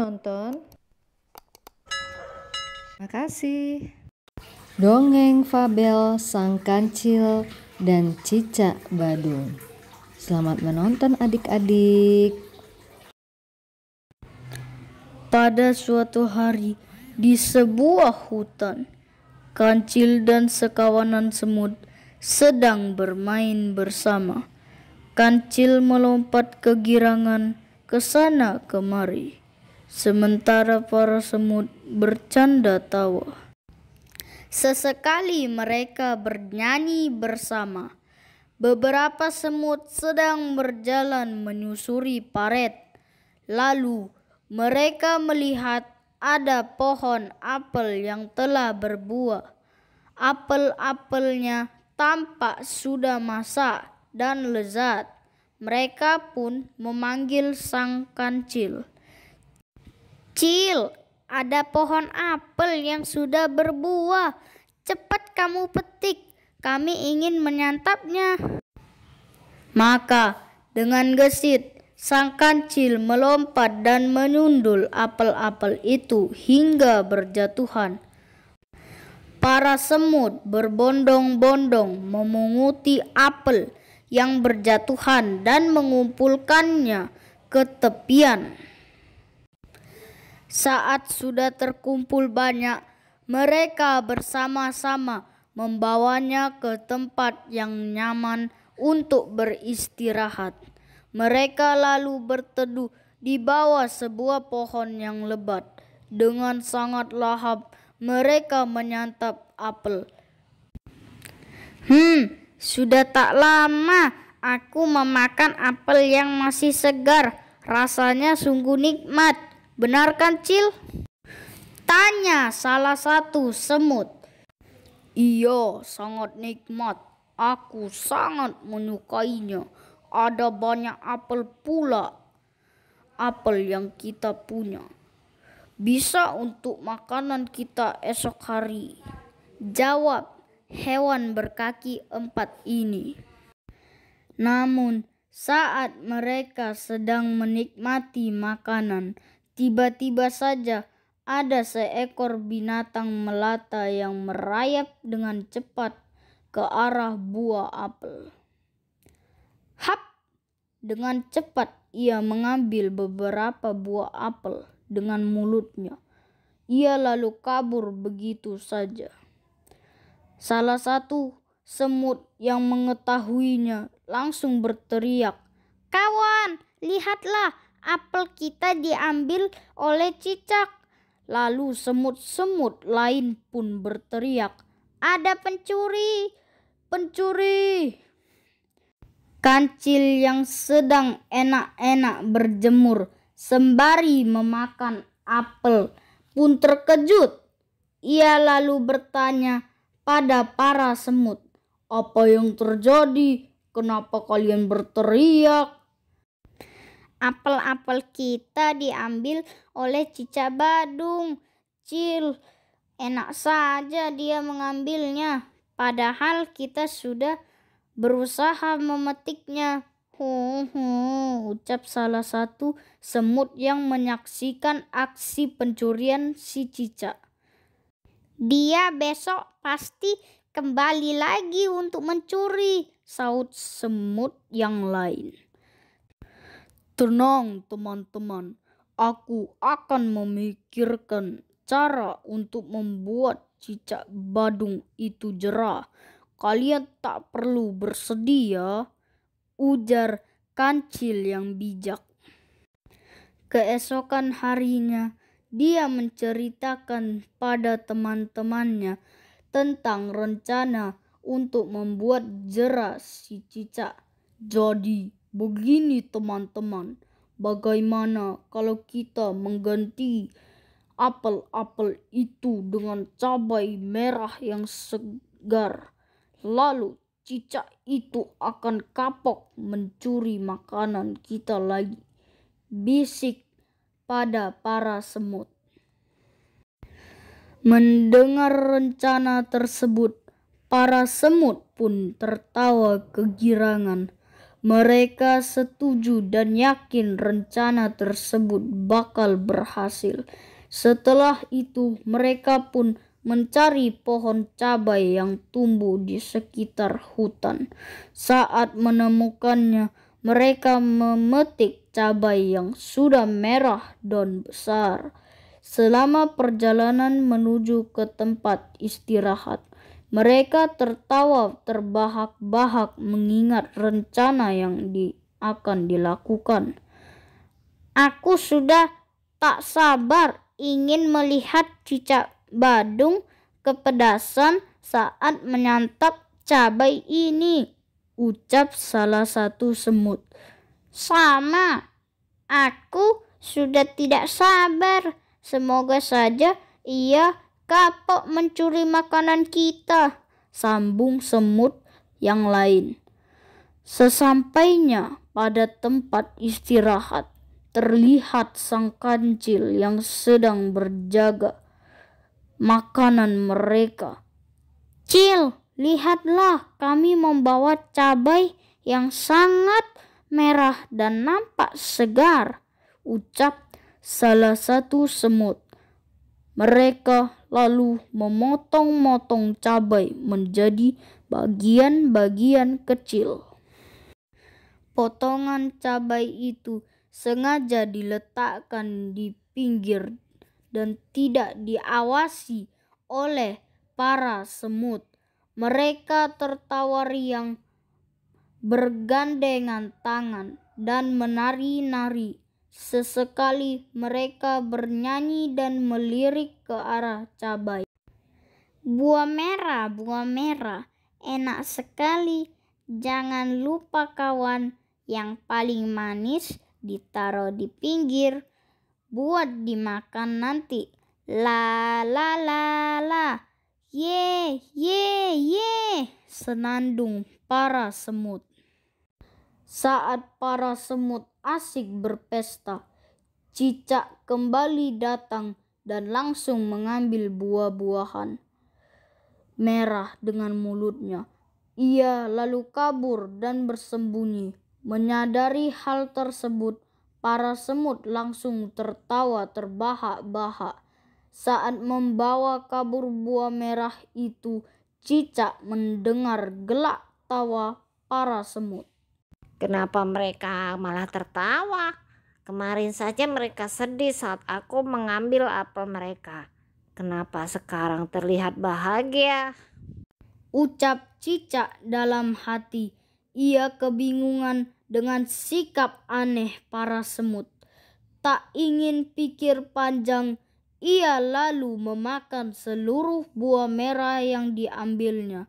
menonton. Makasih. Dongeng Fabel Sang Kancil dan Cicak Badung. Selamat menonton adik-adik. Pada suatu hari di sebuah hutan, kancil dan sekawanan semut sedang bermain bersama. Kancil melompat kegirangan ke sana kemari, sementara para semut bercanda tawa. Sesekali mereka bernyanyi bersama. Beberapa semut sedang berjalan menyusuri paret. Lalu mereka melihat ada pohon apel yang telah berbuah. Apel-apelnya tampak sudah masak dan lezat. Mereka pun memanggil sang kancil. "Cil, ada pohon apel yang sudah berbuah. Cepat kamu petik, kami ingin menyantapnya." Maka dengan gesit sang kancil melompat dan menyundul apel-apel itu hingga berjatuhan. Para semut berbondong-bondong memunguti apel yang berjatuhan dan mengumpulkannya ke tepian. Saat sudah terkumpul banyak, mereka bersama-sama membawanya ke tempat yang nyaman untuk beristirahat. Mereka lalu berteduh di bawah sebuah pohon yang lebat. Dengan sangat lahap mereka menyantap apel. Sudah tak lama aku memakan apel yang masih segar. Rasanya sungguh nikmat. Benar kan, Cil? Tanya salah satu semut. "Iya, sangat nikmat. Aku sangat menyukainya. Ada banyak apel pula. Apel yang kita punya bisa untuk makanan kita esok hari," jawab hewan berkaki 4 ini. Namun saat mereka sedang menikmati makanan, tiba-tiba saja ada seekor binatang melata yang merayap dengan cepat ke arah buah apel. Hap! Dengan cepat ia mengambil beberapa buah apel dengan mulutnya. Ia lalu kabur begitu saja. Salah satu semut yang mengetahuinya langsung berteriak, "Kawan, lihatlah, apel kita diambil oleh cicak." Lalu semut-semut lain pun berteriak, "Ada pencuri! Pencuri!" Kancil yang sedang enak-enak berjemur sembari memakan apel pun terkejut. Ia lalu bertanya pada para semut, "Apa yang terjadi? Kenapa kalian berteriak?" "Apel-apel kita diambil oleh cicak badung, Cil. Enak saja dia mengambilnya, padahal kita sudah berusaha memetiknya," ucap salah satu semut yang menyaksikan aksi pencurian si cicak. "Dia besok pasti kembali lagi untuk mencuri," saut semut yang lain. "Tenang teman-teman, aku akan memikirkan cara untuk membuat cicak badung itu jerah. Kalian tak perlu bersedih ya," ujar kancil yang bijak. Keesokan harinya dia menceritakan pada teman-temannya tentang rencana untuk membuat jerah si cicak. "Jadi begini teman-teman, bagaimana kalau kita mengganti apel-apel itu dengan cabai merah yang segar? Lalu cicak itu akan kapok mencuri makanan kita lagi," bisik pada para semut. Mendengar rencana tersebut, para semut pun tertawa kegirangan. Mereka setuju dan yakin rencana tersebut bakal berhasil. Setelah itu mereka pun mencari pohon cabai yang tumbuh di sekitar hutan. Saat menemukannya, mereka memetik cabai yang sudah merah dan besar. Selama perjalanan menuju ke tempat istirahat, mereka tertawa terbahak-bahak mengingat rencana yang akan dilakukan. Aku sudah tak sabar ingin melihat cicak badung kepedasan saat menyantap cabai ini, ucap salah satu semut. Sama, aku sudah tidak sabar. Semoga saja ia kapok mencuri makanan kita, sambung semut yang lain. Sesampainya pada tempat istirahat, terlihat sang kancil yang sedang berjaga makanan mereka. Cil, lihatlah, kami membawa cabai yang sangat merah dan nampak segar, ucap salah satu semut. Mereka lalu memotong-motong cabai menjadi bagian-bagian kecil. Potongan cabai itu sengaja diletakkan di pinggir dan tidak diawasi oleh para semut. Mereka tertawa riang, bergandengan tangan, dan menari-nari. Sesekali mereka bernyanyi dan melirik ke arah cabai. Buah merah, enak sekali. Jangan lupa kawan, yang paling manis ditaruh di pinggir, buat dimakan nanti. La la la la, ye ye ye, senandung para semut. Saat para semut asik berpesta, cicak kembali datang dan langsung mengambil buah-buahan merah dengan mulutnya. Ia lalu kabur dan bersembunyi. Menyadari hal tersebut, para semut langsung tertawa terbahak-bahak. Saat membawa kabur buah merah itu, cicak mendengar gelak tawa para semut. Kenapa mereka malah tertawa? Kemarin saja mereka sedih saat aku mengambil apel mereka. Kenapa sekarang terlihat bahagia? Ucap cicak dalam hati. Ia kebingungan dengan sikap aneh para semut. Tak ingin pikir panjang, ia lalu memakan seluruh buah merah yang diambilnya.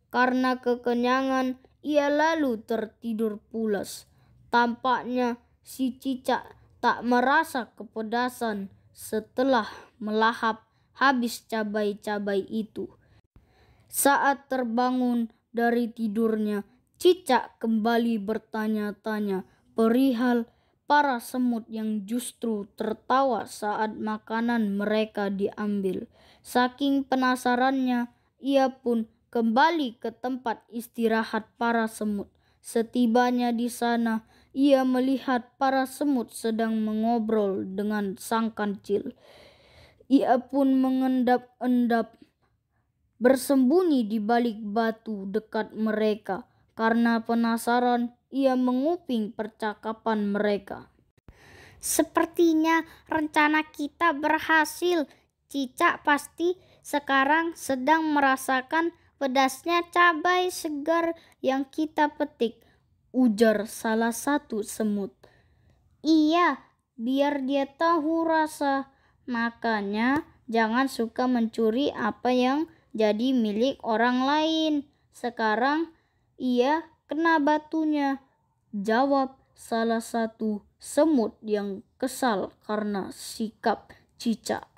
Karena kekenyangan, ia lalu tertidur pulas. Tampaknya si cicak tak merasa kepedasan setelah melahap habis cabai-cabai itu. Saat terbangun dari tidurnya, cicak kembali bertanya-tanya perihal para semut yang justru tertawa saat makanan mereka diambil. Saking penasarannya, ia pun kembali ke tempat istirahat para semut. Setibanya di sana, ia melihat para semut sedang mengobrol dengan sang kancil. Ia pun mengendap-endap, bersembunyi di balik batu dekat mereka. Karena penasaran, ia menguping percakapan mereka. Sepertinya rencana kita berhasil. Cicak pasti sekarang sedang merasakan pedasnya cabai segar yang kita petik, ujar salah satu semut. Iya, biar dia tahu rasa. Makanya jangan suka mencuri apa yang jadi milik orang lain. Sekarang ia kena batunya, jawab salah satu semut yang kesal karena sikap cicak.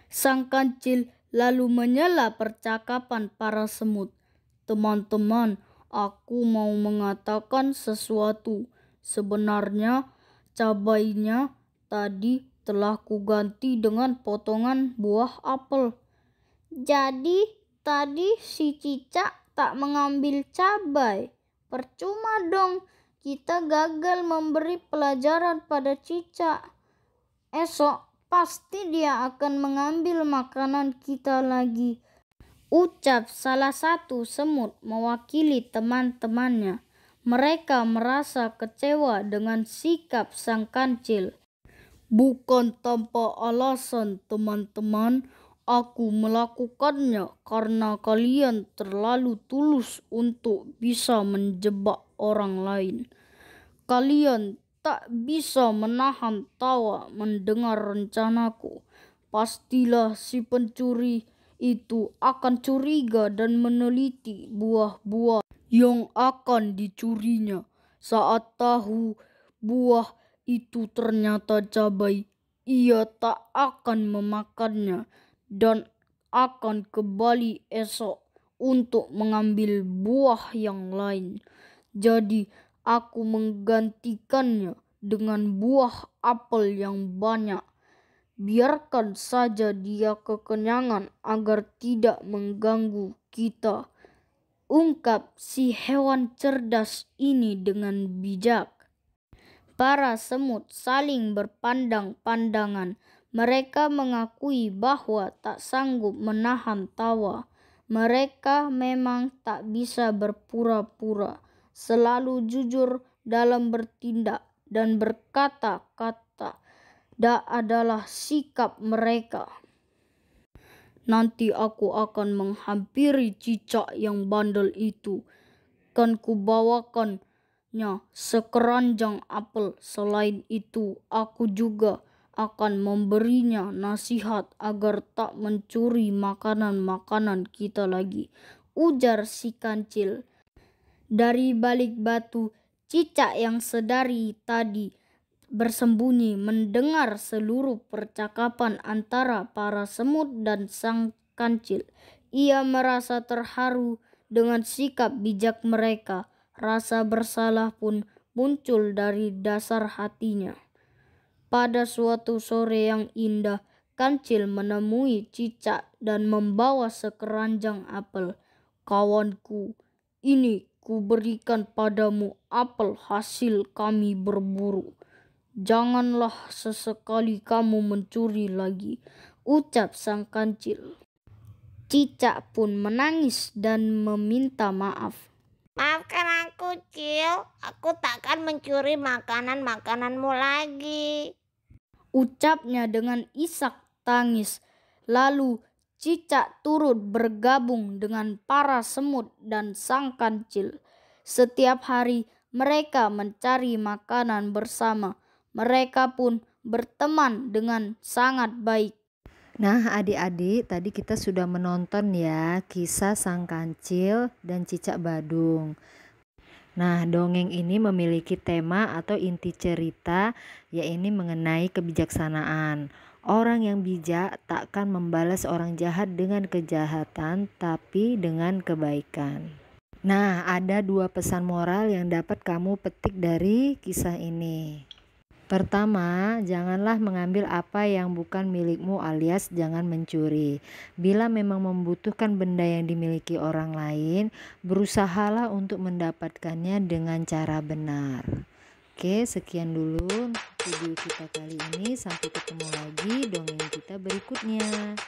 Sang kancil lalu menyela percakapan para semut. Teman-teman, aku mau mengatakan sesuatu. Sebenarnya cabainya tadi telah kuganti dengan potongan buah apel. Jadi tadi si cicak tak mengambil cabai. Percuma dong, kita gagal memberi pelajaran pada cicak. Esok pasti dia akan mengambil makanan kita lagi, ucap salah satu semut mewakili teman-temannya. Mereka merasa kecewa dengan sikap sang kancil. Bukan tanpa alasan, teman-teman. Aku melakukannya karena kalian terlalu tulus untuk bisa menjebak orang lain. Kalian tak bisa menahan tawa mendengar rencanaku. Pastilah si pencuri itu akan curiga dan meneliti buah-buah yang akan dicurinya. Saat tahu buah itu ternyata cabai, ia tak akan memakannya dan akan kembali esok untuk mengambil buah yang lain. Jadi aku menggantikannya dengan buah apel yang banyak. Biarkan saja dia kekenyangan agar tidak mengganggu kita, ungkap si hewan cerdas ini dengan bijak. Para semut saling berpandang-pandangan. Mereka mengakui bahwa tak sanggup menahan tawa. Mereka memang tak bisa berpura-pura, selalu jujur dalam bertindak dan berkata-kata. Tak adalah sikap mereka. Nanti aku akan menghampiri cicak yang bandel itu. Kan kubawakannya sekeranjang apel. Selain itu, aku juga akan memberinya nasihat agar tak mencuri makanan-makanan kita lagi, ujar si kancil. Dari balik batu, cicak yang sedari tadi bersembunyi mendengar seluruh percakapan antara para semut dan sang kancil. Ia merasa terharu dengan sikap bijak mereka. Rasa bersalah pun muncul dari dasar hatinya. Pada suatu sore yang indah, kancil menemui cicak dan membawa sekeranjang apel. Kawanku, ini kuberikan padamu apel hasil kami berburu. Janganlah sesekali kamu mencuri lagi, ucap sang kancil. Cicak pun menangis dan meminta maaf. Maafkan aku, Cil. Aku takkan mencuri makanan-makananmu lagi, ucapnya dengan isak tangis. Lalu cicak turut bergabung dengan para semut dan sang kancil. Setiap hari mereka mencari makanan bersama. Mereka pun berteman dengan sangat baik. Nah, adik-adik, tadi kita sudah menonton ya kisah sang kancil dan cicak badung. Nah, dongeng ini memiliki tema atau inti cerita, yaitu mengenai kebijaksanaan. Orang yang bijak takkan membalas orang jahat dengan kejahatan, tapi dengan kebaikan. Nah, ada 2 pesan moral yang dapat kamu petik dari kisah ini. Pertama, janganlah mengambil apa yang bukan milikmu alias jangan mencuri. Bila memang membutuhkan benda yang dimiliki orang lain, berusahalah untuk mendapatkannya dengan cara benar. Oke, sekian dulu video kita kali ini. Sampai ketemu lagi dongeng kita berikutnya.